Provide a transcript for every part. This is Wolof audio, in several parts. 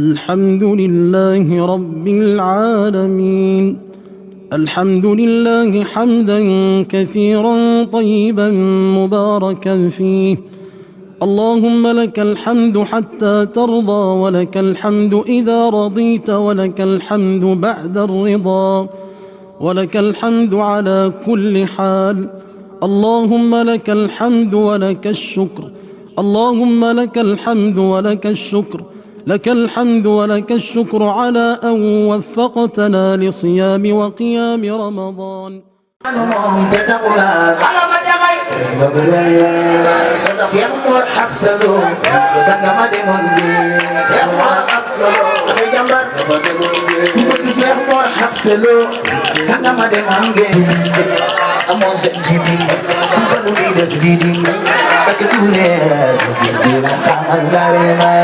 الحمد لله رب العالمين. الحمد لله حمدا كثيرا طيبا مباركا فيه. اللهم لك الحمد حتى ترضى، ولك الحمد إذا رضيت، ولك الحمد بعد الرضا، ولك الحمد على كل حال. اللهم لك الحمد ولك الشكر، اللهم لك الحمد ولك الشكر، لك الحمد ولك الشكر على أن وفقتنا لصيام وقيام رمضان. Cheikh Mor Habsa Lo sanga ma demoon bi Cheikh Mor Habsa Lo ame jambar bëgg Cheikh Mor Habsa Lo sanga ma demoon bi amoo sa jibi su fa lu di def didi ak tuure di la xamal la rema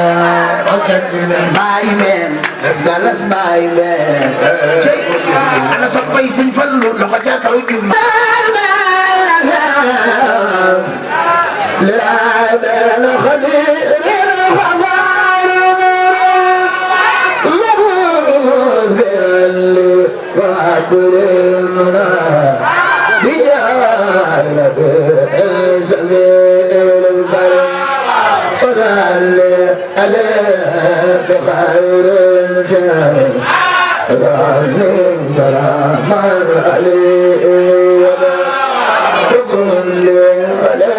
baay men galas baay men ana sa bay Sëñ Fallu loxo ca kaw jum للعبد الخبير الغفار يقول اللي وعبد المنى بجانب سبيل البر وذل عليه بخير الجار غني كرامة عليه كل ولا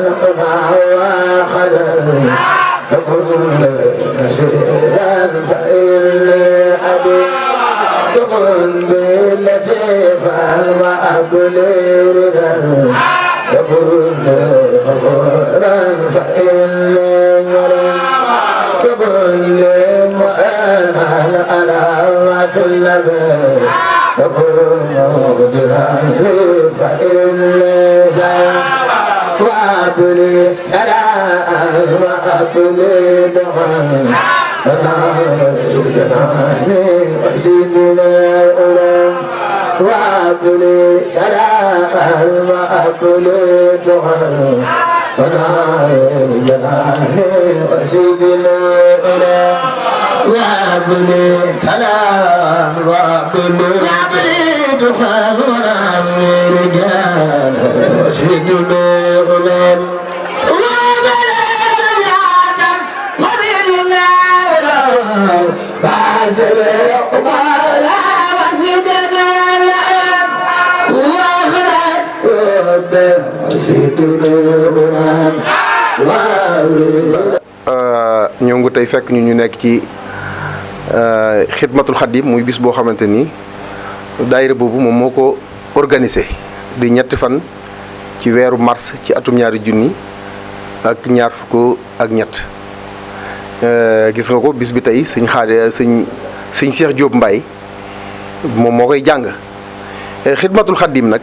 نقطع وخلل كل نشيرا فإن أبي كل لطيفا وأبلي ردا كل غفورا فإن ولد كل مؤمن على ما النبي وكل مقدرا لي فإني زين وأبلي سلام وأبلي دعاء ونار جناني وسيدنا الأولى وأبلي سلام وأبلي دعاء ونار جناني وسيدنا الأولى وابني سلام وابني دخان ونعم رجال وشهدنا غلام وابني رجالا وبدنا غلام فعزل قبالا وشهدنا غلام واخرج وشهدنا غلام ñoo ngi tey fekk ñu nekk ci xidmatul xadim muy bis boo xamante ni daayira boobu moom moo ko organisé di ñetti fan ci weeru mars ci atum 2000 ak ñaar fukk ak ñett gis nga ko bis bi tey sëñ Cheikh Diop Mbaye moom moo koy jàng xidmatul xadim nag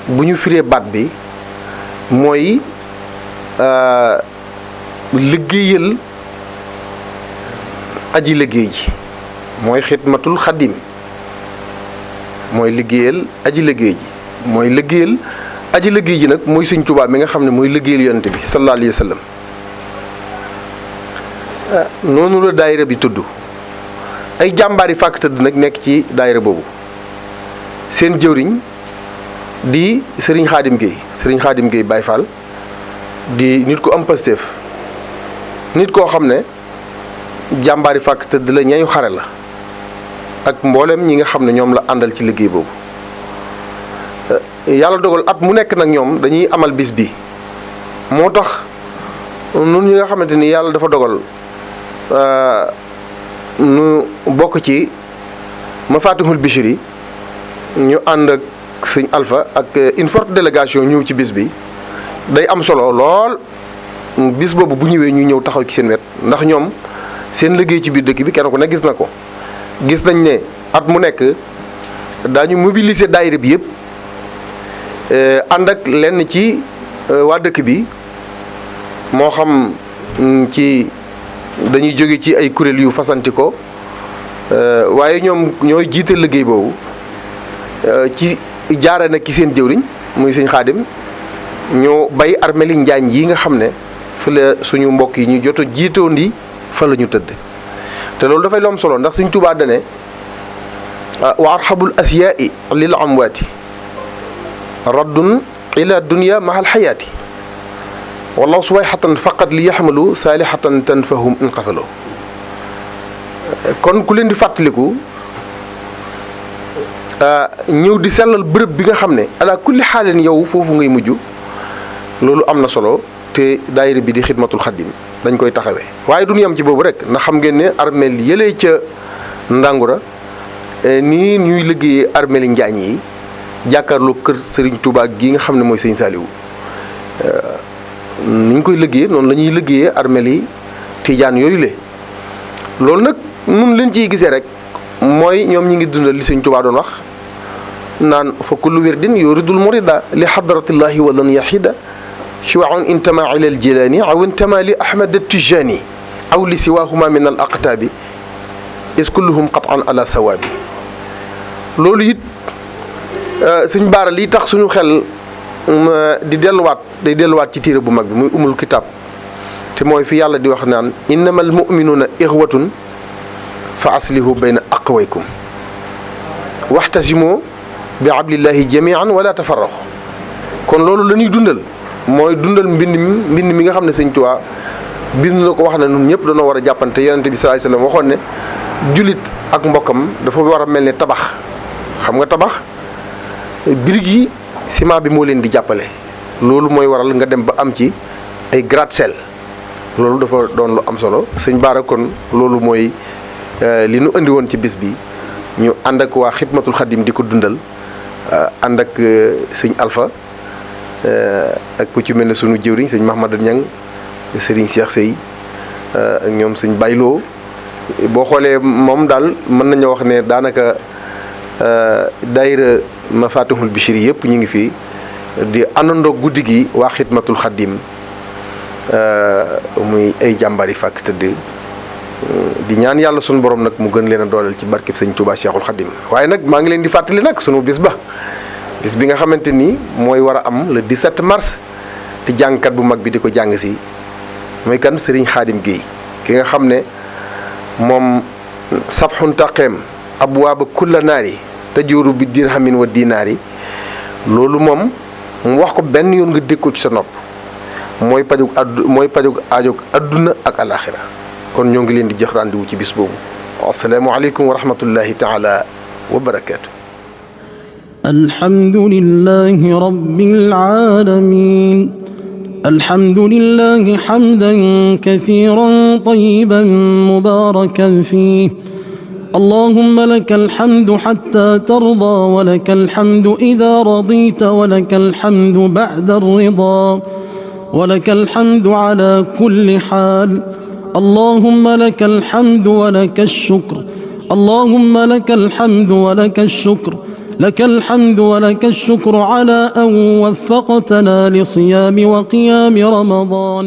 bu ñu firee baat bi mooy liggéeyal aji liggéey ji mooy xidmatul xadim mooy liggéeyal aji liggéey ji mooy liggéeyal aji liggéey ji nag mooy Sëñ Tuubaa mi nga xam ne mooy liggéeyal yonent bi sallallahu alayhi wa sallam noonu la daayira bi tudd ay jàmbaar yi fàkk tëdd nag nekk ci daayira boobu seen jëwriñ di Serigne Khadim Gueye Baye Fall di nit ku am Pastef nit koo xam ne jàmbaari fàkk tëdd la ñayu xare la ak mboolem ñi nga xam ne ñoom la àndal ci liggéey boobu yàlla dogal at mu nekk nag ñoom dañuy amal bis bi moo tax nun ñi nga xamante ni yàlla dafa dogal nu bokk ci Mafatihul Bichri ñu ànd ak sëñ Alpha ak une forte délégation ñëw ci bis bi day am solo lool bis boobu bu ñëwee ñu ñëw taxaw ci seen wet ndax ñoom seen liggéey ci biir dëkk bi kenn ku ne gis na ko gis nañ ne at mu nekk daañu mobiliser daayira bi yëpp ànd ak lenn ci waa dëkk bi moo xam ci dañuy jóge ci ay kuréel yu fasanti ko waaye ñoom ñooy jiite liggéey boobu ci jaare nag ci seen jëwriñ muy sëñ Xaadim ñoo bay armeli Njaañ yi nga xam ne fa la suñu mbokk yi ñu jot a jiitoon di fa la ñu tëdd te loolu dafay lu am solo ndax Sëñ Tuubaa dane wa arhabul asyaai lil amwaati raddun ila dunya mahal xayaati wallahu suwayxatan faqat li yaxmalu saalihatan tanfahum inqafalo kon ku leen di fàttaliku ñëw di sellal bërëb bi nga xam ne ala kulli xaalin yow foofu ngay mujj loolu am na solo te daayira bi di xidmatul xaddim dañ koy taxawee waaye duñu yam ci boobu rek ndax xam ngeen ne armeel yëlee ca Ndangura nii ñuy liggéeyee armeeli Njaañ yi jàkkaarloo kër Serigne Touba gi nga xam ne mooy Sëñ Saliou ni ñu koy liggéeyee noonu la ñuy liggéeyee armeeli Tijaan yooyu le loolu nag nun leen ciy gisee rek mooy ñoom ñi ngi dundal li Sëñ Touba doon wax naan fa kullu wirdin yuridul murida li hadratillahi walan yahida shiwaun intama ila al jilani aw intama li ahmad tijani aw li siwahuma min al aqtabi is kulluhum qat'an ala sawabi loolu it Sëñ Baara lii tax suñu xel day delluwaat ci téere bu mag bi muy umul kitab te mooy fi yàlla di wax naan innamal mu'minuna ixwatun fa aslihu bayna aqwaykum waxtasimu bi hablillahi jamian wala tafarraqu kon loolu la ñuy dundal mooy dundal mbind mi nga xam ne Sëñ Tuubaa bind na ko wax na ñun ñëpp dañoo war a jàppante yonente bi sallallahu alayhi wasallam waxoon ne jullit ak mbokkam dafa war a mel ne tabax xam nga tabax birig yi ciment bi moo leen di jàppale loolu mooy waral nga dem ba am ci ay gratte-ciel loolu dafa doon lu am solo Sëñ Baara kon loolu mooy li nu indi woon ci bis bi ñu ànd ak waa xidmatul xadim di ko dundal ànd ak sëñ Alpha ak ku ci mel ne sunu jëwriñ sëñ Mahmadou Niang sëriñ Cheikh Sey ak ñoom sëñ Bayloo boo xoolee moom daal mën nañoo wax ne daanaka daayira Mafatihul Bichri yëpp ñu ngi fi di àndandoo guddi gi waa xidmatul xadim muy ay jàmbari fàkk tëdd di ñaan yàlla sunu borom nag mu gën leen a dooleel ci barkeb Sëñ Touba Cheikhul Khadim waaye nag maa ngi leen di fàttali nag sunu bis bi nga xamante ni mooy war a am le 17 mars te jàngkat bu mag bi di ko jàng si mooy kan Serigne Khadim Gueye ki nga xam ne moom sabxun taqeem abwaaba kulla naari tajuuru bi dirhamin wa dinaari loolu moom mu wax ko benn yoon nga dégg ko ci sa nopp mooy pajug aajog adduna ak alaxira kon ñoo ngi leen di jox rendez-vous ci bis boobu assalaamu aleykum wa rahmatullahi taala wa barakaatu alhamdulillahi rabbil alamin alhamdulillahi hamdan kathiran tayyiban mubarakan fihi اللهم لك الحمد حتى ترضى ولك الحمد إذا رضيت ولك الحمد بعد الرضا ولك الحمد على كل حال اللهم لك الحمد ولك الشكر اللهم لك الحمد ولك الشكر لك الحمد ولك الشكر على أن وفقتنا لصيام وقيام رمضان